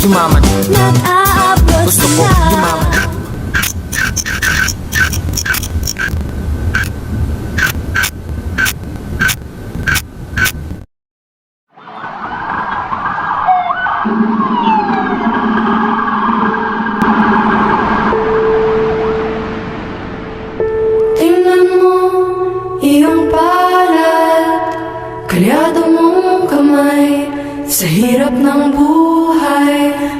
yumaman. Nag-a-upload Gusto ko sila. yumaman. Tingnan mo iyong palad, kalyado mong kamay. Sa hirap ng buhay,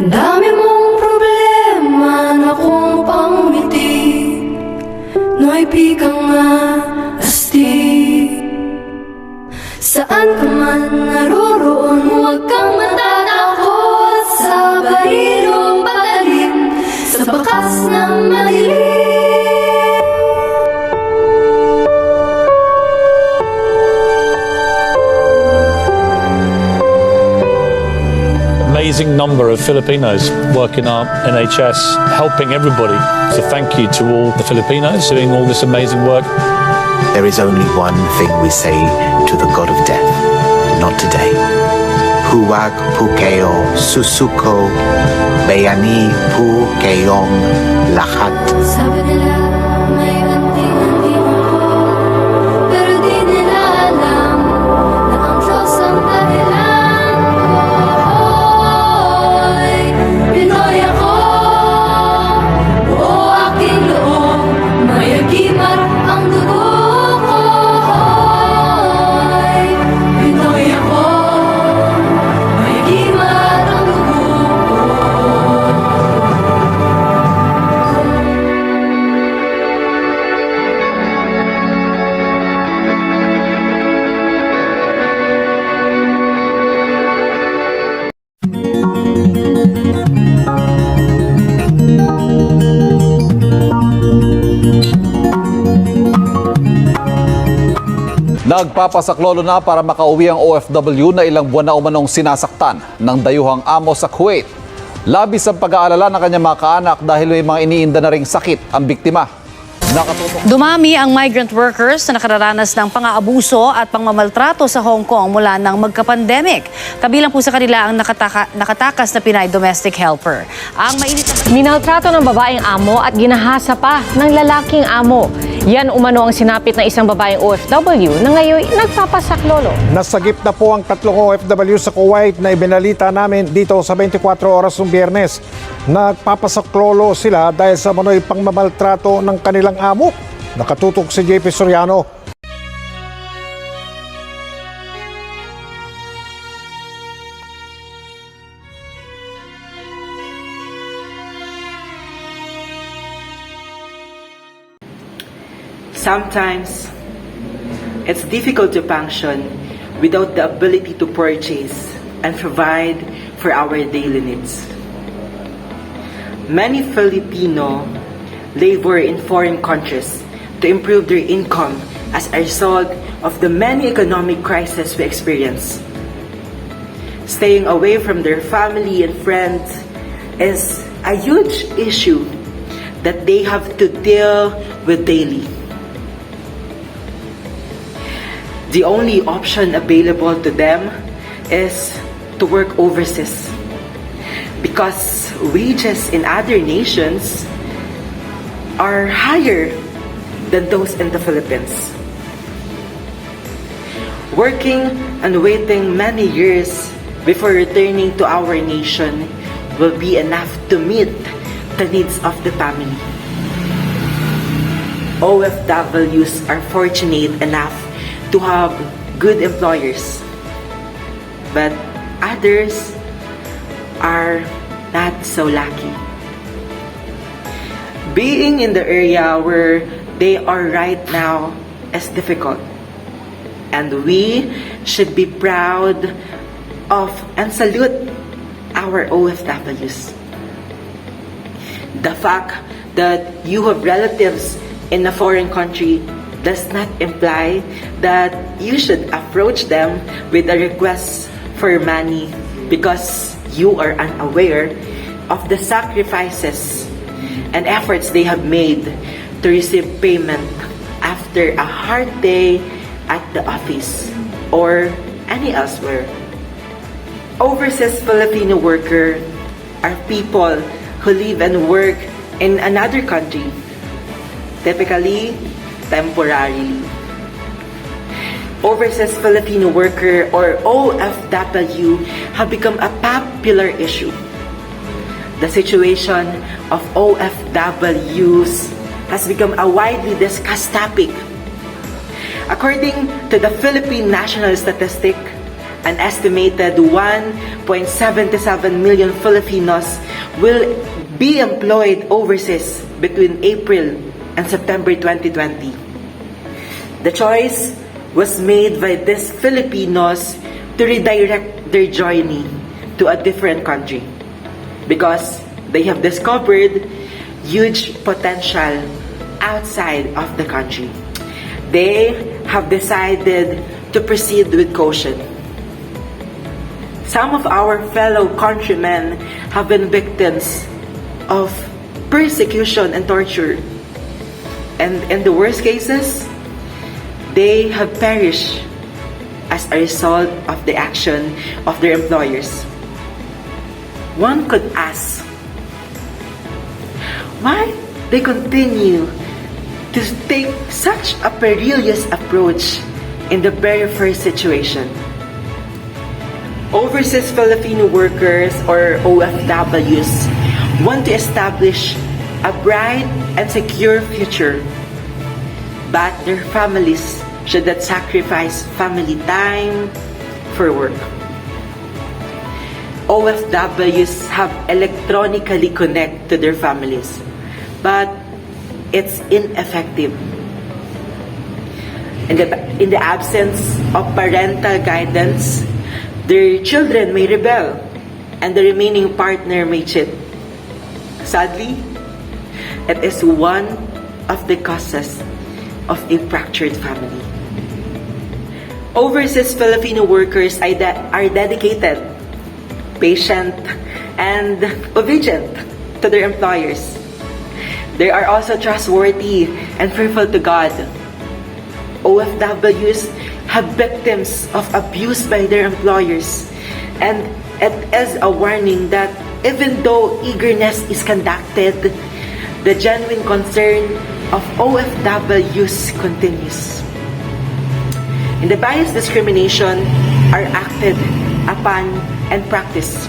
ang dami mong problema na kung pangmiti. No'y pikang nga astig. Saan ka man naroroon, huwag kang matatakot sa barilong patalim, sa bakas ng madilim. Amazing number of Filipinos work in our NHS, helping everybody. So thank you to all the Filipinos doing all this amazing work. There is only one thing we say to the God of death, not today. Huwag po kayo susuko, bayani po kayong lahat. Sabi nila may anting-anting ako, pero di nila alam na ang Diyos ang dahilan ko. Hoy, Pinoy ako, buo aking loob, mayagimat ang dugo ko. Hoy, Pinoy ako, mayagimat ang dugo ko. Nagpapasaklolo na para makauwi ang OFW na ilang buwan na umanong sinasaktan ng dayuhang amo sa Kuwait. Labis ang pag-aalala ng kanyang mga kaanak dahil may mga iniinda na ring sakit ang biktima. Dumami ang migrant workers na nakararanas ng pang-aabuso at pangmamaltrato sa Hong Kong mula ng magka-pandemic. Kabilang po sa kanila ang nakatakas na Pinay domestic helper. Ang mainit na... Minaltrato ng babaeng amo at ginahasa pa ng lalaking amo. Yan umano ang sinapit ng isang babaeng OFW na ngayon nagpapasaklolo. Nasagip na po ang 3 OFW sa Kuwait na ibinalita namin dito sa 24 oras ng Biyernes. Nagpapasaklolo sila dahil sa manoy pangmamaltrato ng kanilang amo. Nakatutok si JP Soriano. Sometimes, it's difficult to function without the ability to purchase and provide for our daily needs. Many Filipino labor in foreign countries to improve their income as a result of the many economic crises we experience. Staying away from their family and friends is a huge issue that they have to deal with daily. The only option available to them is to work overseas because wages in other nations are higher than those in the Philippines. Working and waiting many years before returning to our nation will be enough to meet the needs of the family. OFWs are fortunate enough to have good employers, but others are not so lucky. Being in the area where they are right now is difficult, and we should be proud of and salute our OFWs. The fact that you have relatives in a foreign country does not imply that you should approach them with a request for money because you are unaware of the sacrifices and efforts they have made to receive payment after a hard day at the office or any elsewhere. Overseas Filipino worker are people who live and work in another country, typically temporarily. Overseas Filipino worker or OFW have become a popular issue. The situation of OFWs has become a widely discussed topic. According to the Philippine National Statistic, an estimated 1.77 million Filipinos will be employed overseas between April and September 2020. The choice was made by these Filipinos to redirect their journey to a different country because they have discovered huge potential outside of the country. They have decided to proceed with caution. Some of our fellow countrymen have been victims of persecution and torture. And in the worst cases, they have perished as a result of the action of their employers. One could ask, why they continue to take such a perilous approach in the very first situation? Overseas Filipino workers or OFWs want to establish a bright and secure future, but their families should not sacrifice family time for work. OFWs have electronically connect to their families, but it's ineffective. In the absence of parental guidance, their children may rebel and the remaining partner may cheat. Sadly, it is one of the causes of a fractured family. Overseas Filipino workers are dedicated, patient, and obedient to their employers. They are also trustworthy and fearful to God. OFWs have victims of abuse by their employers, and it is a warning that even though eagerness is conducted, the genuine concern of OFWs continues. And the bias discrimination are acted upon and practiced,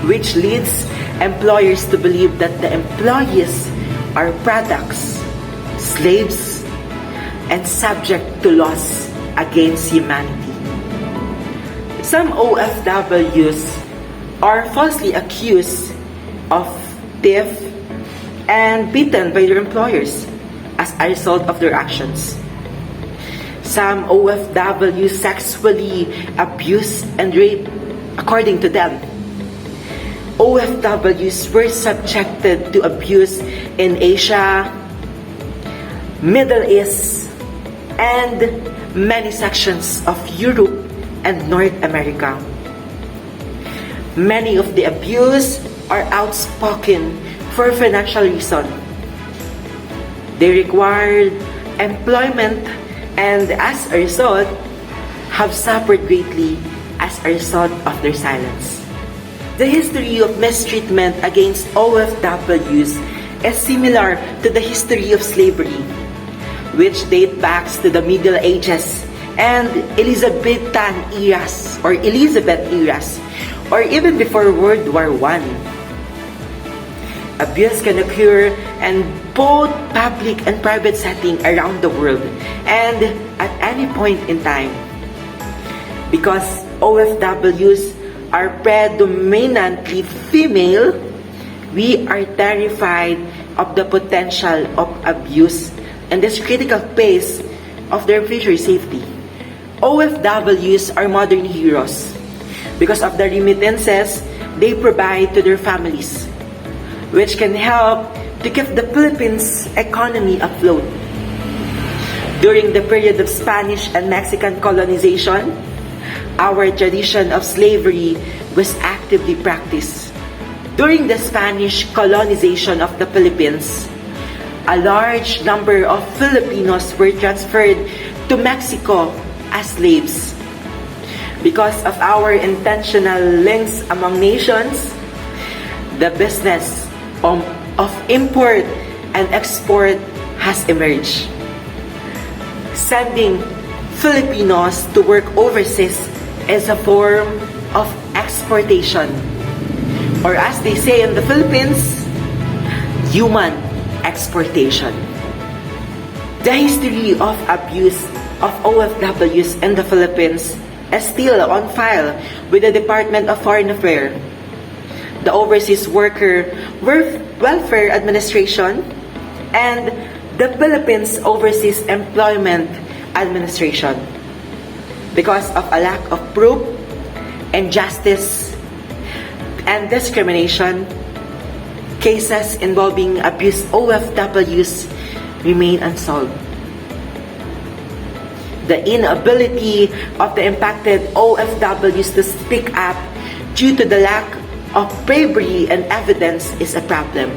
which leads employers to believe that the employees are products, slaves, and subject to laws against humanity. Some OFWs are falsely accused of theft and beaten by their employers as a result of their actions. Some OFWs sexually abused and raped according to them. OFWs were subjected to abuse in Asia, Middle East, and many sections of Europe and North America. Many of the abuse are outspoken for financial reason. They required employment and as a result have suffered greatly as a result of their silence. The history of mistreatment against OFWs is similar to the history of slavery, which dates back to the Middle Ages and Elizabethan eras, or even before World War I. Abuse can occur in both public and private settings around the world and at any point in time. Because OFWs are predominantly female, we are terrified of the potential of abuse and this critical phase of their future safety. OFWs are modern heroes because of the remittances they provide to their families, which can help to keep the Philippines economy afloat. During the period of Spanish and Mexican colonization, our tradition of slavery was actively practiced. During the Spanish colonization of the Philippines, a large number of Filipinos were transferred to Mexico as slaves. Because of our intentional links among nations, the business of import and export has emerged. Sending Filipinos to work overseas is a form of exportation, or as they say in the Philippines, human exportation. The history of abuse of OFWs in the Philippines is still on file with the Department of Foreign Affairs, the Overseas Worker Welfare Administration, and the Philippines Overseas Employment Administration. Because of a lack of proof, injustice, and discrimination, cases involving abused OFWs remain unsolved. The inability of the impacted OFWs to speak up due to the lack of bravery and evidence is a problem.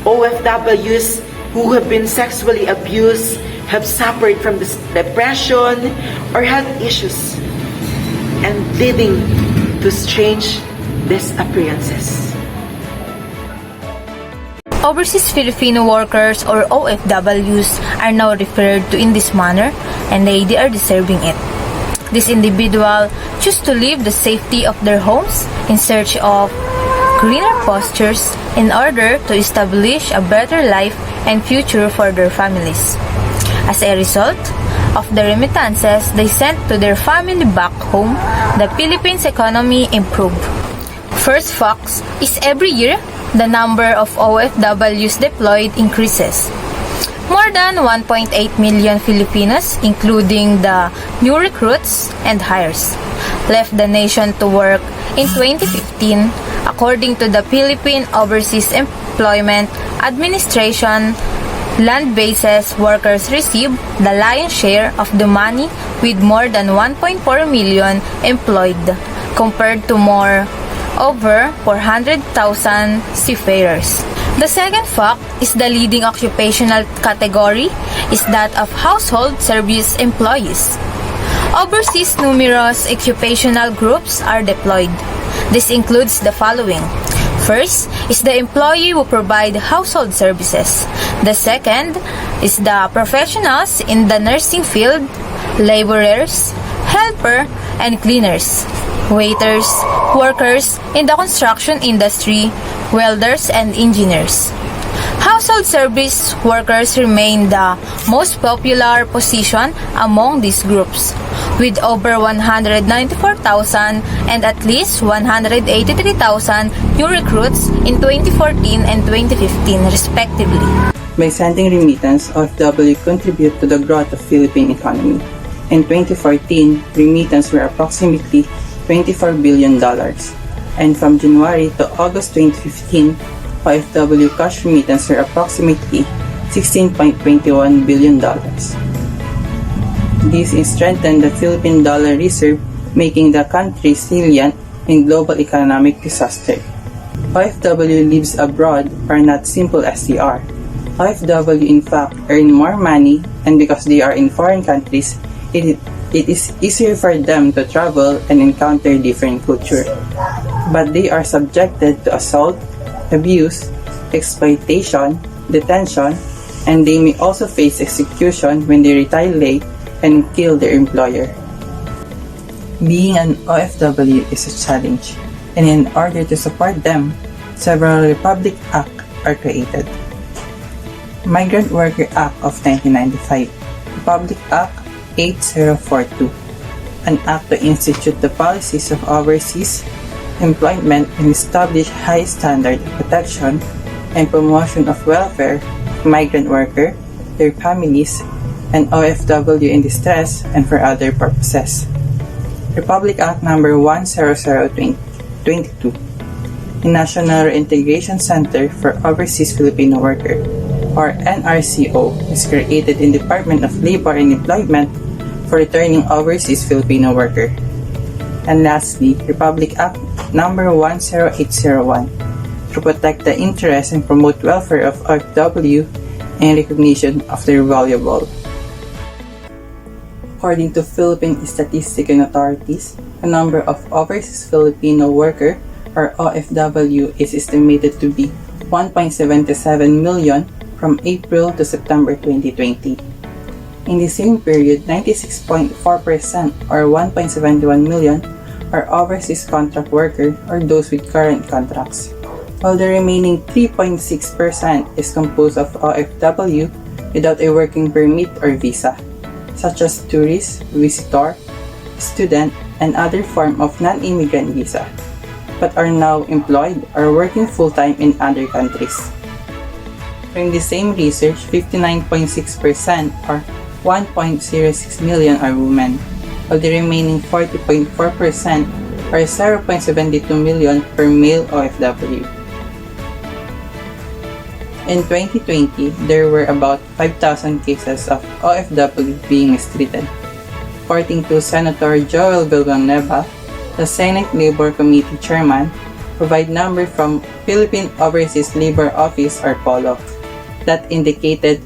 OFWs who have been sexually abused have suffered from depression or health issues and leading to strange disappearances. Overseas Filipino workers or OFWs are now referred to in this manner, and they are deserving it. These individuals choose to leave the safety of their homes in search of greener pastures in order to establish a better life and future for their families. As a result of the remittances they sent to their family back home, the Philippines economy improved. First facts is every year, the number of OFWs deployed increases. More than 1.8 million Filipinos, including the new recruits and hires, left the nation to work in 2015, according to the Philippine Overseas Employment Administration. Land-based workers receive the lion's share of the money with more than 1.4 million employed, compared to over 400,000 seafarers. The second fact is the leading occupational category is that of household service employees. Overseas, numerous occupational groups are deployed. This includes the following. First is the employee who provide household services. The second is the professionals in the nursing field, laborers, helper, and cleaners, waiters, workers in the construction industry, welders, and engineers. Household service workers remain the most popular position among these groups, with over 194,000 and at least 183,000 new recruits in 2014 and 2015 respectively. By sending remittance, OFW contribute to the growth of Philippine economy. In 2014, remittance were approximately $24 billion, and from January to August 2015, OFW cash remittance were approximately $16.21 billion. This strengthened the Philippine dollar reserve, making the country resilient in global economic disaster. OFW lives abroad are not simple as they are. OFW in fact earn more money, and because they are in foreign countries, it is easier for them to travel and encounter different culture. But they are subjected to assault, abuse, exploitation, detention, and they may also face execution when they retaliate and kill their employer. Being an OFW is a challenge, and in order to support them, several Republic Acts are created. Migrant Worker Act of 1995, Republic Act 8042, an act to institute the policies of overseas employment and establish high standard of protection and promotion of welfare of migrant workers, their families, and OFW in distress and for other purposes. Republic Act No. 10022, the National Reintegration Center for Overseas Filipino Workers, or NRCO, is created in Department of Labor and Employment for returning overseas Filipino workers. And lastly, Republic Act No. 10801 to protect the interests and promote welfare of OFW and recognition of their valuable. According to Philippine Statistical Authorities, the number of overseas Filipino workers or OFW, is estimated to be 1.77 million from April to September 2020. In the same period, 96.4% or 1.71 million are overseas contract workers or those with current contracts, while the remaining 3.6% is composed of OFW without a working permit or visa, such as tourist, visitor, student, and other form of non-immigrant visa, but are now employed or working full-time in other countries. During the same research, 59.6% or 1.06 million are women, while the remaining 40.4% or 0.72 million per male OFW. In 2020, there were about 5,000 cases of OFW being mistreated. According to Senator Joel Villanueva, the Senate Labor Committee Chairman, provide number from Philippine Overseas Labor Office or POLO that indicated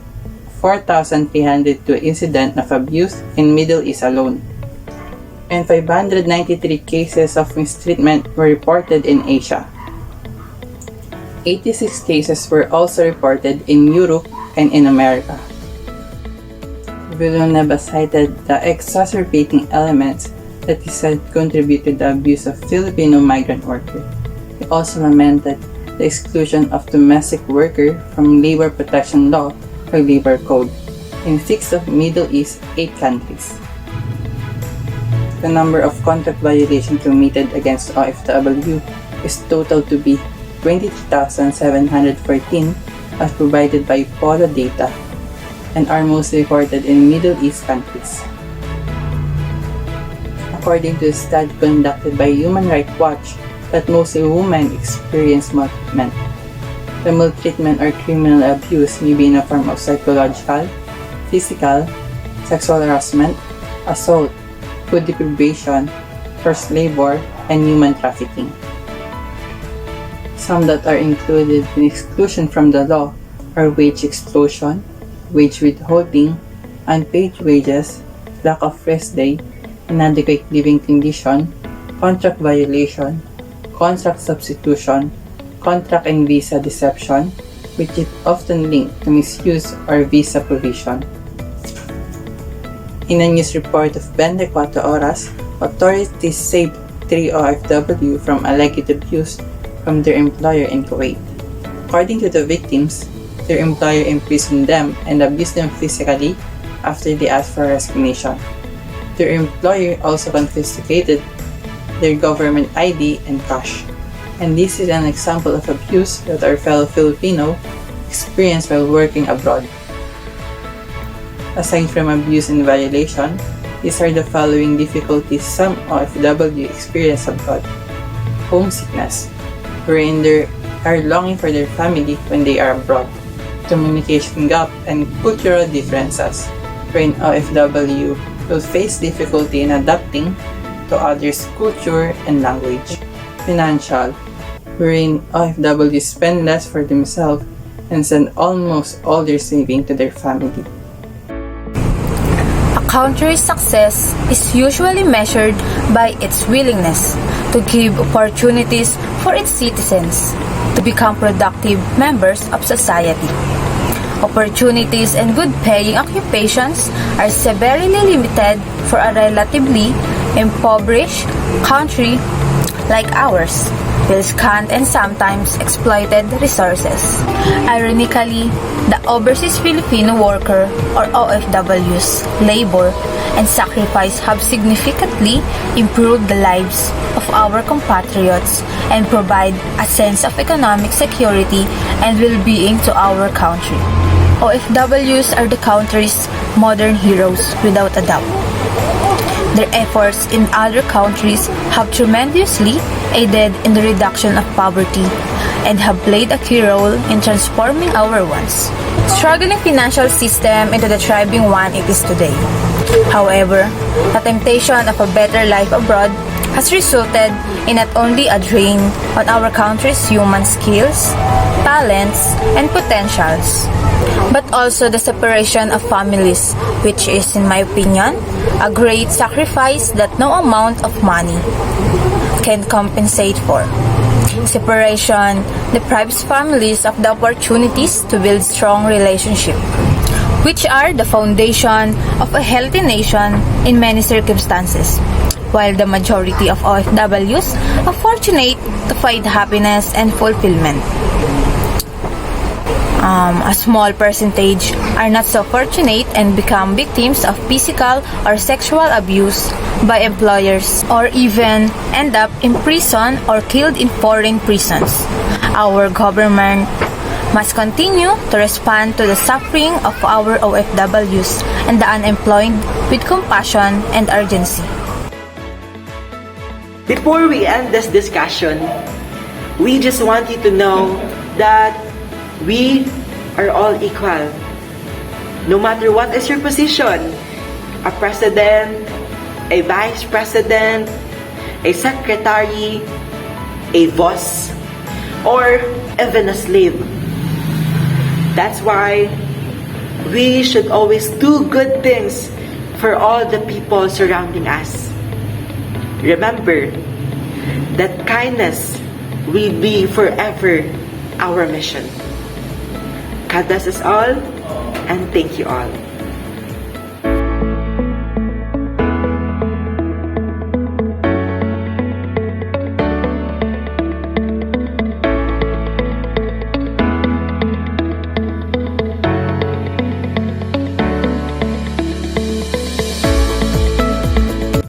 4,302 incidents of abuse in Middle East alone, and 593 cases of mistreatment were reported in Asia. 86 cases were also reported in Europe and in America. Villanueva cited the exacerbating elements that he said contribute to the abuse of Filipino migrant workers. He also lamented the exclusion of domestic workers from labor protection law or labor code in 6 of Middle East 8 countries. The number of contract violations committed against OFW is total to be 23,714 as provided by POLO data and are mostly reported in Middle East countries. According to a study conducted by Human Rights Watch, that mostly women experience maltreatment. The maltreatment or criminal abuse may be in a form of psychological, physical, sexual harassment, assault, food deprivation, forced labor, and human trafficking. Some that are included in exclusion from the law are wage explosion, wage withholding, unpaid wages, lack of rest day, inadequate living condition, contract violation, contract substitution, contract and visa deception, which is often linked to misuse or visa provision. In a news report of 24 Horas, authorities saved 3 OFW from alleged abuse from their employer in Kuwait. According to the victims, their employer imprisoned them and abused them physically after they asked for resignation. Their employer also confiscated their government ID and cash. And this is an example of abuse that our fellow Filipino experienced while working abroad. Aside from abuse and violation, these are the following difficulties some OFW experience abroad. Homesickness, wherein they are longing for their family when they are abroad. Communication gap and cultural differences, wherein OFW will face difficulty in adapting to others' culture and language. Financial, wherein OFW spend less for themselves and send almost all their saving to their family. A country's success is usually measured by its willingness to give opportunities for its citizens to become productive members of society. Opportunities and good-paying occupations are severely limited for a relatively impoverished country like ours, with scant and sometimes exploited resources. Ironically, the overseas Filipino worker or OFW's labor and sacrifice have significantly improved the lives of our compatriots and provide a sense of economic security and well-being to our country. OFWs are the country's modern heroes without a doubt. Their efforts in other countries have tremendously aided in the reduction of poverty and have played a key role in transforming our once struggling financial system into the thriving one it is today. However, the temptation of a better life abroad has resulted in not only a drain on our country's human skills, talents, and potentials, but also the separation of families, which is, in my opinion, a great sacrifice that no amount of money can compensate for. Separation deprives families of the opportunities to build strong relationships, which are the foundation of a healthy nation in many circumstances. While the majority of OFWs are fortunate to find happiness and fulfillment. A small percentage are not so fortunate and become victims of physical or sexual abuse by employers or even end up in prison or killed in foreign prisons. Our government must continue to respond to the suffering of our OFWs and the unemployed with compassion and urgency. Before we end this discussion, we just want you to know that we are all equal. No matter what is your position, a president, a vice president, a secretary, a boss, or even a slave. That's why we should always do good things for all the people surrounding us. Remember that kindness will be forever our mission. God bless us all, and thank you all.